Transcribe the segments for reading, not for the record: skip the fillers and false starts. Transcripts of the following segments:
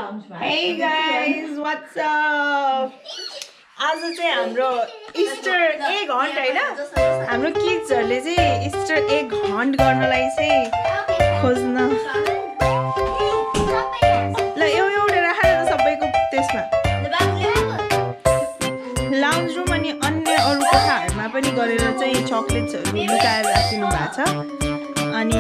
Hey guys, what's up? आज चाहिँ हाम्रो इस्टर एग हन्ट हैन हाम्रो किड्सहरुले चाहिँ इस्टर एग हन्ट गर्नलाई चाहिँ खोज्न ल एउटा राखेर त सबैको त्यसमा लाउन्ज रुम अनि अन्य अरु कोठाहरुमा पनि गरेर चाहिँ चकलेट्सहरु लुकाएर राखिदिनु भएको छ अनि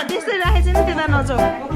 त्यस्तै राखेछ नि त्यता नजाऊ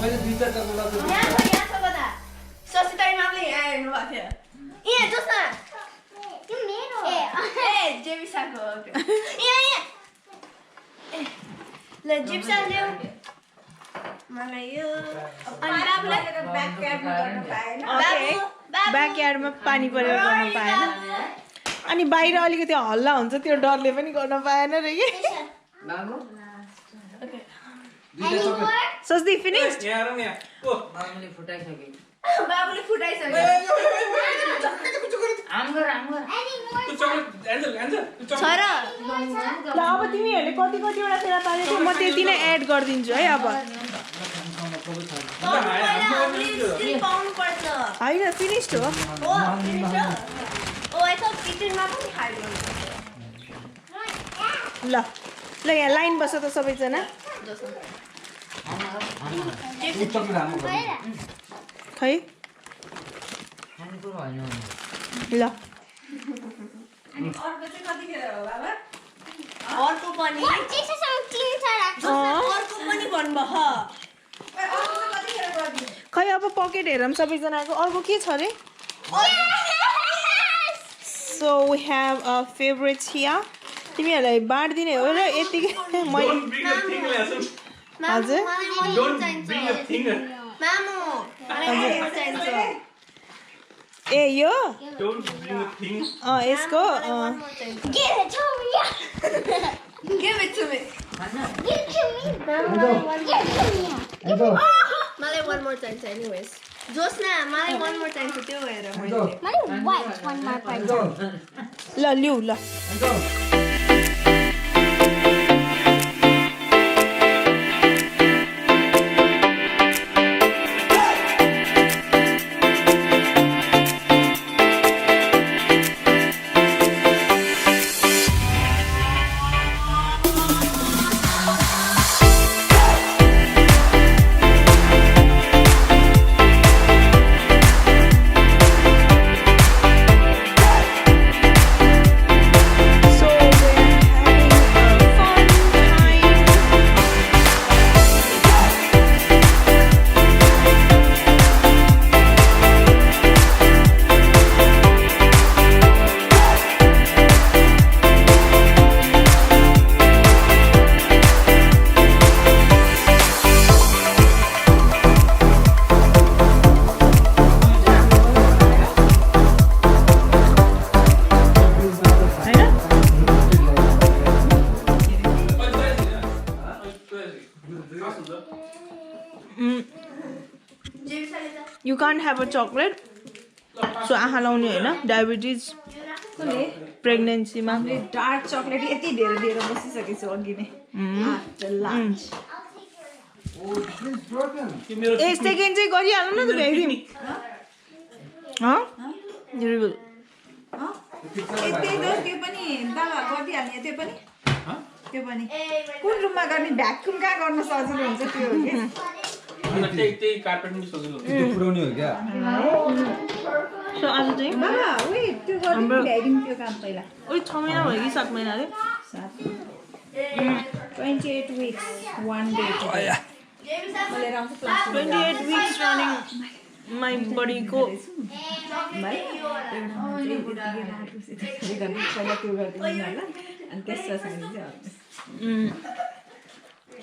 मैले दुई चारटा बोला त यहाँ छ बता ससितारी मामले यहाँ हेर्नु भएको थियो यहाँ जोस् न त्यो मेरो ए जेबिसाको यहाँ ल जेबिसा ल्याऊ मलाई यो अनि बाबुलाई ब्याकयार्डमा गर्न पाएन ब्याकयार्डमा पानी परेर गर्न पाएन अनि बाहिर अलिकति हल्ला हुन्छ त्यो डरले पनि गर्न पाएन रे कि नानु सस्ती फिनिस्ड मामुले फुटाइसके बाबुले फुटाइसक्यो छ र ल अब तिमीहरूले कति कतिवटा फेला पारेको म त्यति नै एड गरिदिन्छु है अब पाउनुपर्छ होइन फिनिस्ड हो ओ यता किचनमा पनि खाइदिनु ल ल यहाँ लाइन बस त सबैजना खै खानेकुरो होइन ल अनि अर्को चाहिँ कतिखेर हो बाबा अर्को पनि अर्को पनि भन्नुभयो खै अब पकेट हेरौँ सबैजनाको अर्को के छ अरे so we have a favourites here तिमीहरूलाई बाँडिदिने हो र यतिकै मैले हजुर ए यो यसको मलाई one more चाहिन्छ anyways जोस् न मलाई one more चाहिन्छ त्यो हेर ल लिऊ ल You can't have a chocolate. So आँखा लाउने होइन डायबिटिज प्रेग्नेन्सीमा डार्क चकलेट यति धेरै दिएर बसिसकेको छु अघि नै आफ्टर लन्च ए सेकेन्ड चाहिँ गरिहाल्नु न त भ्याइदिउँ रिभिल त्यही त त्यो पनि दादा गरिदिइहाल्ने त्यो पनि कुन रुममा गर्ने भ्याक्युम कहाँ गर्न सजिलो हुन्छ त्यो हो कि पुऱ्याउने हो क्या सो आज चाहिँ बाबा वेट त्यो गरिदिनु ल्याइदिउँ त्यो काम पहिला 6 महिना भयो कि 7 महिना अरे 28 weeks 1 day today मैले राउँछ class 28 weeks running my body को भाइ पहिला त्यो गरिदिनु होला अनि त्यसपछि चाहिँ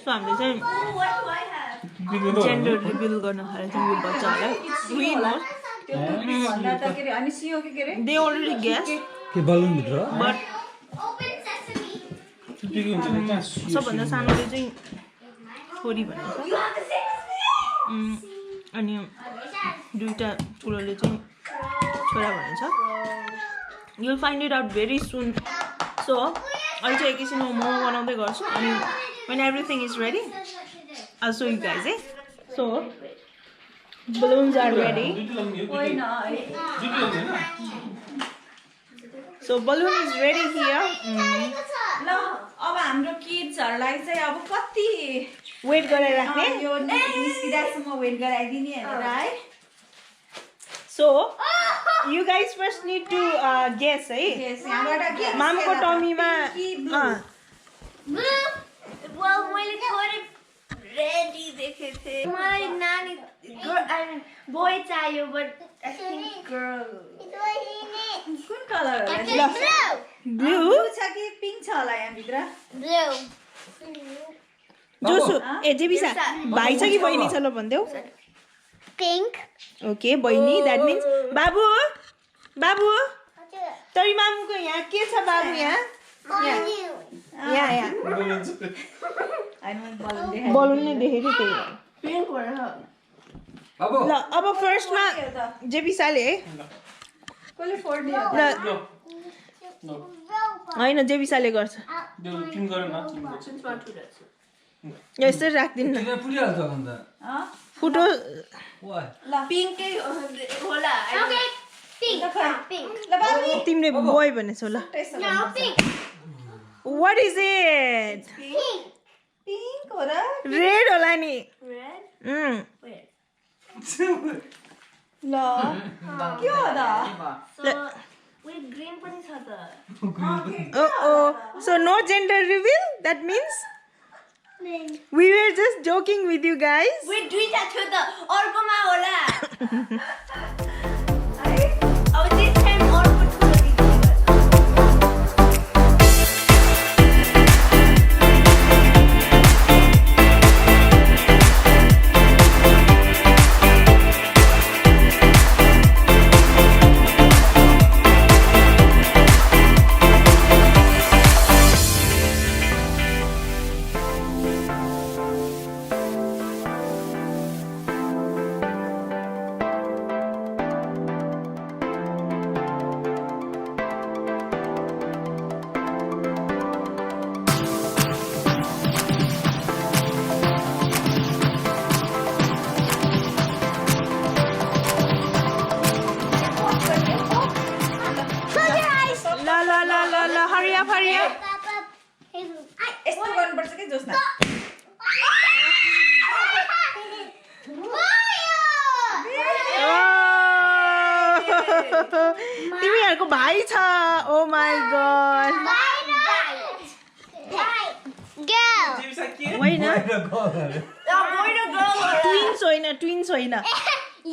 सो हामीले चाहिँ जेन्डर रिभिल गर्न थालेको थियौँ यो बच्चाहरूलाई भन्दा त के अरे अनि सियो के अरे दे अलरेडी गेस के बलुन भित्र बट सबभन्दा सानोले चाहिँ छोरी भनेको छ अनि दुईटा ठुलोले चाहिँ छोरा भनेछ you find it out very soon so अहिले चाहिँ एकैछिनमा मोमो बनाउँदै गर्छु अनि when everything is ready I'll show you guys so balloons are ready so balloon is ready here ल अब हाम्रो किड्सहरुलाई चाहिँ अब कति वेट गरेर राख्ने यो निस्किदासम्म वेट गराइदिने हैन है so you guys first need to guess है यहाँबाट के मामको टमीमा well मैले छोरी रेडी देखेको थिएँ मलाई नानी बोय चाहियो बट आई थिङ्क गर्ल कुन कलर होला ब्लू ब्लू छ कि पिङ्क छ होला यहाँ भित्र जोसु ए जेबिसा भाइ छ कि बहिनी छ ल भन्देऊ पिङ्क ओके बहिनी द्याट मिन्स बाबु बाबु तरी मामुको यहाँ के छ बाबु यहाँ यहाँ बलुन नै देखेको त्यही हो पिङ्क हो अब ल अब फर्स्टमा जेबिसाले है कसले फोड्ने हो ल होइन जेबिसाले गर्छ यस्तै राख्दिनु न किन पुरिहाल्छ अन्त फुटो वाह पिङ्कै होला तिमीले बोय भनेछौ ल वाट इज इट पिङ्क हो र रेड होला नि ल के हो त ग्रिन पनि छ त so no gender reveal that means we were just joking with you guys दुईटा थियो त अर्कोमा होला अब this time अर्को ठुलो दिदी ल hurry up यस्तो गर्नुपर्छ कि जोस्ना तिमीहरूको भाइ छ ओ माई गॉड होइन ट्विन्स होइन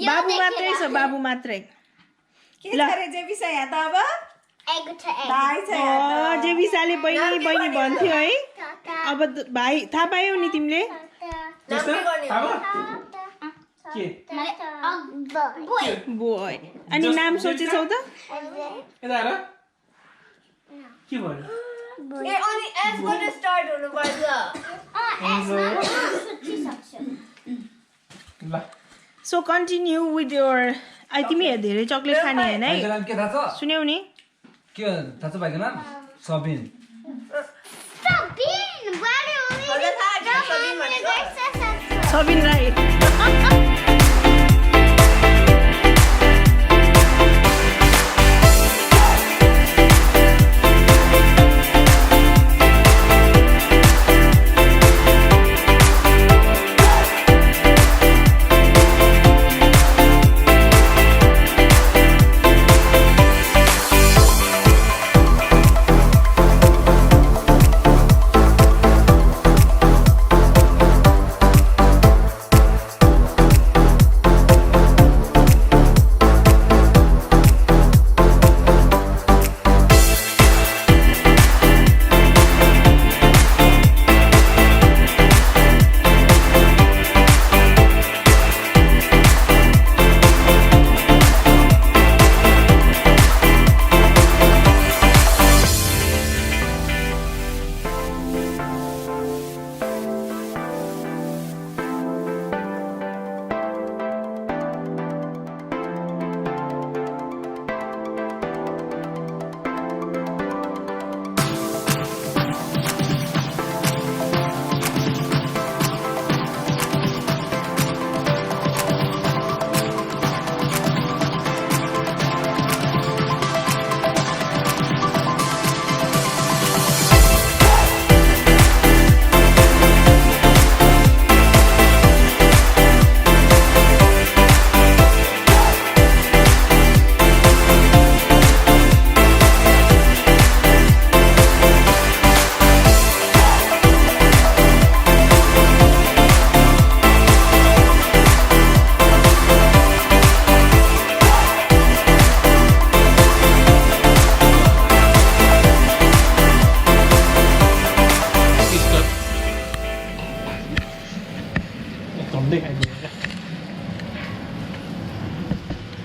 बाबु मात्रै छ बाबु मात्रै के छ रे जेबिसा यहाँ त अब भाइ छ यहाँ त जेबिसाले बहिनी बहिनी भन्थ्यो है अब भाइ थाहा पायौ नि तिमीले बोय अनि नाम सोचेछौ त ए अनि एस बाट स्टार्ट हुनुपर्छ सो कन्टिन्यू विथ योर तिमी धेरै चक्लेट खाने होइन है नाम के थाहा छ सुन्यौ नि के थाहा छ भाइको नाम सबिन सबिन राई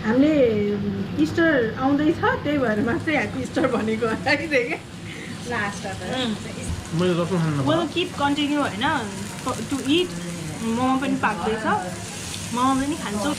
हामीले इस्टर आउँदैछ त्यही भएर मात्रै ह्याप्पी इस्टर भनेको है लास्ट मैले रसुन खानु We'll keep continue होइन to eat. मोमो पनि पाक्दैछ मोमो पनि खान्छु